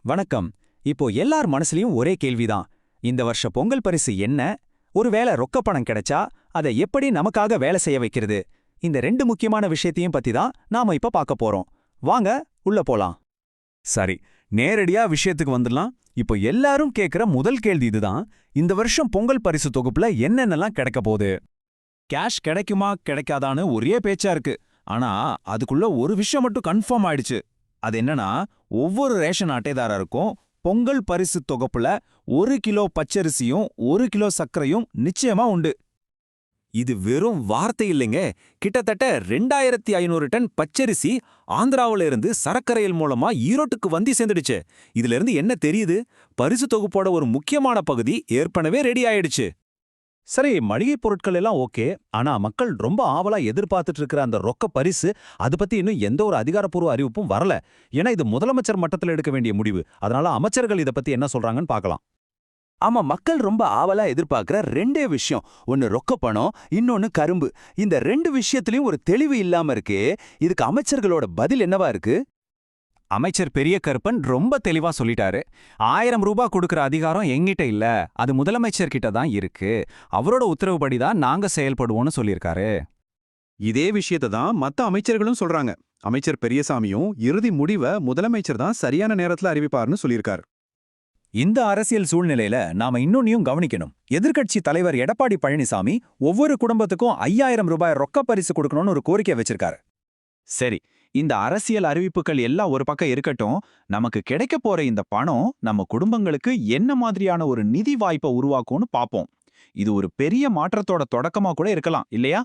வணக்கம். இப்போ எல்லார் மனசுலயும் ஒரே கேள்விதான். இந்த வருஷ பொங்கல் பரிசு என்ன? ஒருவேளை ரொக்க பணம் கிடைச்சா அதை எப்படி நமக்காக வேலை செய்ய வைக்கிறது? இந்த ரெண்டு முக்கியமான விஷயத்தையும் பத்தி தான் நாம இப்ப பார்க்க போறோம். வாங்க உள்ள போலாம். சரி, நேரடியா விஷயத்துக்கு வந்துடலாம். இப்போ எல்லாரும் கேக்குற முதல் கேள்வி இதுதான். இந்த வருஷம் பொங்கல் பரிசு தொகுப்புல என்னென்னலாம் கிடைக்க போகுது? கேஷ் கிடைக்குமா கிடைக்காதான்னு ஒரே பேச்சா இருக்கு. ஆனா அதுக்குள்ள ஒரு விஷயம் மட்டும் கன்ஃபார்ம் ஆயிடுச்சு. அது என்னன்னா, ஒவ்வொரு ரேஷன் அட்டைதாரருக்கும் பொங்கல் பரிசு தொகுப்புல 1 கிலோ பச்சரிசியும் 1 கிலோ சர்க்கரையும் நிச்சயமா உண்டு. இது வெறும் வார்த்தை இல்லைங்க. கிட்டத்தட்ட 2500 டன் பச்சரிசி ஆந்திராவில இருந்து சரக்கு ரயில் மூலமா ஈரோட்டுக்கு வந்து சேர்ந்துடுச்சு. இதுல இருந்து என்ன தெரியுது? பரிசு தொகுப்போட ஒரு முக்கியமான பகுதி ஏற்கனவே ரெடி ஆயிடுச்சு. சரி, மளிகை பொருட்கள் எல்லாம் ஓகே. ஆனா மக்கள் ரொம்ப ஆவலா எதிர்பார்த்துட்டு இருக்கிற அந்த ரொக்க பரிசு, அது பத்தி இன்னும் எந்த ஒரு அதிகாரப்பூர்வ அறிவிப்பும் வரல. ஏன்னா இது முதலமைச்சர் மட்டத்துல எடுக்க வேண்டிய முடிவு. அதனால அமைச்சர்கள் இத பத்தி என்ன சொல்றாங்கன்னு பார்க்கலாம். ஆமா, மக்கள் ரொம்ப ஆவலா எதிர்பார்க்கிற ரெண்டே விஷயம். ஒன்னு ரொக்க பணம், இன்னொன்னு கரும்பு. இந்த ரெண்டு விஷயத்திலயும் ஒரு தெளிவு இல்லாம இருக்கே. இதுக்கு அமைச்சர்களோட பதில் என்னவா இருக்கு? அமைச்சர் பெரிய கருப்பன் ரொம்ப தெளிவா சொல்லிட்டாரு. 1000 ரூபாய் கொடுக்கிற அதிகாரம் எங்கிட்ட இல்ல, அது முதலமைச்சர் கிட்ட தான் இருக்கு. அவரோட உத்தரவுப்படி தான் நாங்க செயல்படுவோம்னு சொல்லியிருக்காரு. இதே விஷயத்தை தான் மத்த அமைச்சர்களும் சொல்றாங்க. அமைச்சர் பெரியசாமியும் இறுதி முடிவை முதலமைச்சர் தான் சரியான நேரத்துல அறிவிப்பார்னு சொல்லியிருக்காரு. இந்த அரசியல் சூழ்நிலையில நாம இன்னொன்னையும் கவனிக்கணும். எதிர்க்கட்சி தலைவர் எடப்பாடி பழனிசாமி ஒவ்வொரு குடும்பத்துக்கும் 5000 ரூபாய் ரொக்க பரிசு கொடுக்கணும்னு ஒரு கோரிக்கை வச்சிருக்காரு. சரி, இந்த அரசியல் அறிவிப்புகள் எல்லாம் ஒரு பக்கம் இருக்கட்டும். நமக்கு கிடைக்க போற இந்த பணம் நம்ம குடும்பங்களுக்கு என்ன மாதிரியான ஒரு நிதி வாய்ப்பை உருவாக்கும்னு பாப்போம். இது ஒரு பெரிய மாற்றத்தோட தொடக்கமா கூட இருக்கலாம், இல்லையா?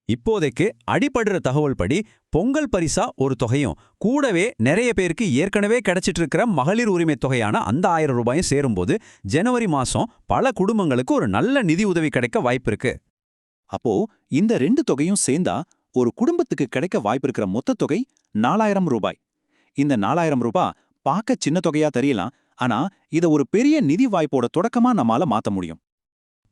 இப்போதைக்கு அடிபடுற தகவல் படி பொங்கல் பரிசா ஒரு தொகையும் கூடவே நிறைய பேருக்கு ஏற்கனவே கிடைச்சிட்டு இருக்கிற மகளிர் உரிமை தொகையான அந்த 1000 ரூபாயும் சேரும்போது ஜனவரி மாசம் பல குடும்பங்களுக்கு ஒரு நல்ல நிதி உதவி கிடைக்க வாய்ப்பு இருக்கு. அப்போ இந்த ரெண்டு தொகையும் சேர்ந்தா ஒரு குடும்பத்துக்கு கிடைக்க வாய்ப்பு இருக்கிற மொத்த தொகை 4000 ரூபாய். இந்த 4000 ரூபாய் பார்க்க சின்ன தொகையா தெரியலாம். ஆனா இத ஒரு பெரிய நிதி வாய்ப்போட தொடக்கமா நம்மால மாத்த முடியும்.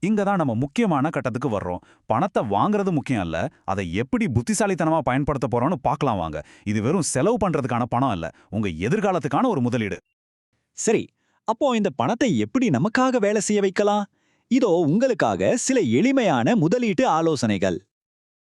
இங்க தான் நம்ம முக்கியமான கட்டத்துக்கு வர்றோம். பணத்தை வாங்குறது முக்கியம் இல்ல, அதை எப்படி புத்திசாலித்தனமா பயன்படுத்த போறோம்னு பார்க்கலாம் வாங்க. இது வெறும் செலவு பண்றதுக்கான பணம் இல்ல, உங்க எதிர்காலத்துக்கான ஒரு முதலீடு. சரி, அப்போ இந்த பணத்தை எப்படி நமக்காக வேலை செய்ய வைக்கலாம்? இதோ உங்களுக்காக சில எளிமையான முதலீட்டு ஆலோசனைகள்.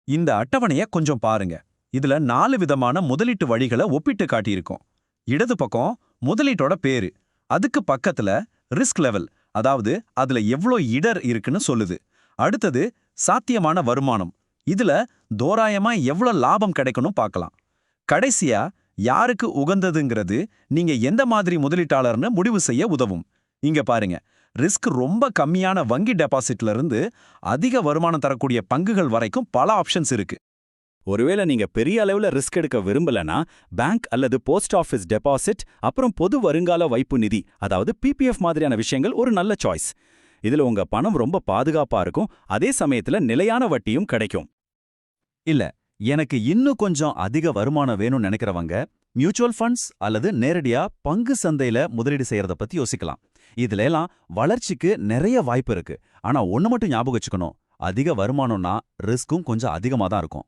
இந்த அட்டவணைய கொஞ்சம் பாருங்க. இதுல 4 விதமான முதலீட்டு வழிகளை ஒப்பிட்டு காட்டியிருக்கோம். இடது பக்கம் முதலீட்டோட பேரு, அதுக்கு பக்கத்துல ரிஸ்க் லெவல், அதாவது அதுல எவ்வளோ இடர் இருக்குன்னு சொல்லுது. அடுத்தது சாத்தியமான வருமானம், இதுல தோராயமா எவ்வளோ லாபம் கிடைக்கணும் பார்க்கலாம். கடைசியா யாருக்கு உகந்ததுங்கிறது நீங்க எந்த மாதிரி முதலீட்டாளர்னு முடிவு செய்ய உதவும். இங்க பாருங்க, ரிஸ்க் ரொம்ப கம்மியான வங்கி டெபாசிட்ல இருந்து அதிக வருமானம் தரக்கூடிய பங்குகள் வரைக்கும் பல ஆப்ஷன்ஸ் இருக்கு. ஒருவேளை நீங்க பெரிய அளவுல ரிஸ்க் எடுக்க விரும்பலனா பேங்க் அல்லது போஸ்ட் ஆஃபீஸ் டெபாசிட், அப்புறம் பொது வருங்கால வைப்பு நிதி, அதாவது பிபிஎஃப் மாதிரியான விஷயங்கள் ஒரு நல்ல சாய்ஸ். இதுல உங்க பணம் ரொம்ப பாதுகாப்பா இருக்கும், அதே சமயத்துல நிலையான வட்டியும் கிடைக்கும். இல்ல, எனக்கு இன்னும் கொஞ்சம் அதிக வருமானம் வேணும்னு நினைக்கிறவங்க மியூச்சுவல் ஃபண்ட்ஸ் அல்லது நேரடியா பங்கு சந்தையில முதலீடு செய்யறத பத்தி யோசிக்கலாம். இதுல எல்லாம் வளர்ச்சிக்கு நிறைய வாய்ப்பு இருக்கு. ஆனா ஒண்ணு மட்டும் ஞாபகம் வச்சுக்கணும், அதிக வருமானம்னா ரிஸ்க்கும் கொஞ்சம் அதிகமா தான் இருக்கும்.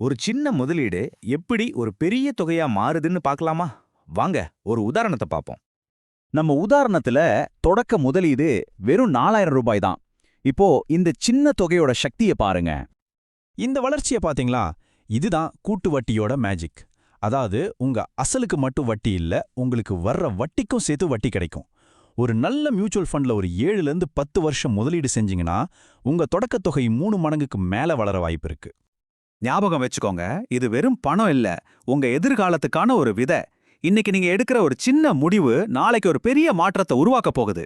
ஒரு சின்ன முதலீடு எப்படி ஒரு பெரிய தொகையா மாறுதுன்னு பார்க்கலாமா? வாங்க ஒரு உதாரணத்தை பார்ப்போம். நம்ம உதாரணத்துல தொடக்க முதலீடு வெறும் 4000 ரூபாய் தான். இப்போ இந்த சின்ன தொகையோட சக்தியை பாருங்க. இந்த வளர்ச்சியை பாத்தீங்களா? இதுதான் கூட்டு வட்டியோட மேஜிக். அதாவது உங்க அசலுக்கு மட்டும் வட்டி இல்ல, உங்களுக்கு வர்ற வட்டிக்கும் சேர்த்து வட்டி கிடைக்கும். ஒரு நல்ல மியூச்சுவல் ஃபண்ட்ல ஒரு 7லேருந்து 10 வருஷம் முதலீடு செஞ்சீங்கன்னா உங்க தொடக்கத் தொகை 3 மடங்குக்கு மேல வளர வாய்ப்பு இருக்கு. ஞாபகம் வச்சுக்கோங்க, இது வெறும் பணம் இல்ல, உங்க எதிர்காலத்துக்கான ஒரு விதை. இன்னைக்கு நீங்க எடுக்கிற ஒரு சின்ன முடிவு நாளைக்கு ஒரு பெரிய மாற்றத்தை உருவாக்க போகுது.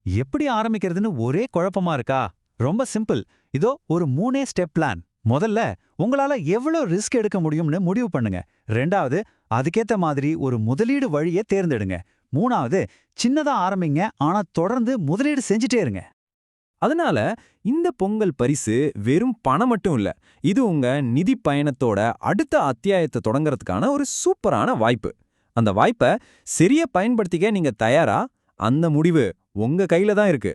எப்படி ஆரம்பிக்கிறதுன்னு ஒரே குழப்பமா இருக்கா? ரொம்ப சிம்பிள். இதோ ஒரு 3 ஸ்டெப் பிளான். முதல்ல உங்களால எவ்வளவு ரிஸ்க் எடுக்க முடியும்னு முடிவு பண்ணுங்க. 2வது அதுக்கேத்த மாதிரி ஒரு முதலீடு வழியை தேர்ந்தெடுங்க. 3வது சின்னதா ஆரம்பிங்க, ஆனா தொடர்ந்து முதலீடு செஞ்சுட்டே இருங்க. அதனால இந்த பொங்கல் பரிசு வெறும் பணம் மட்டும் இல்ல, இது உங்க நிதி பயணத்தோட அடுத்த அத்தியாயத்தை தொடங்கறதுக்கான ஒரு சூப்பரான வாய்ப்பு. அந்த வாய்ப்பை சரியா பயன்படுத்திக்க நீங்க தயாரா? அந்த முடிவு உங்க கையில தான் இருக்கு.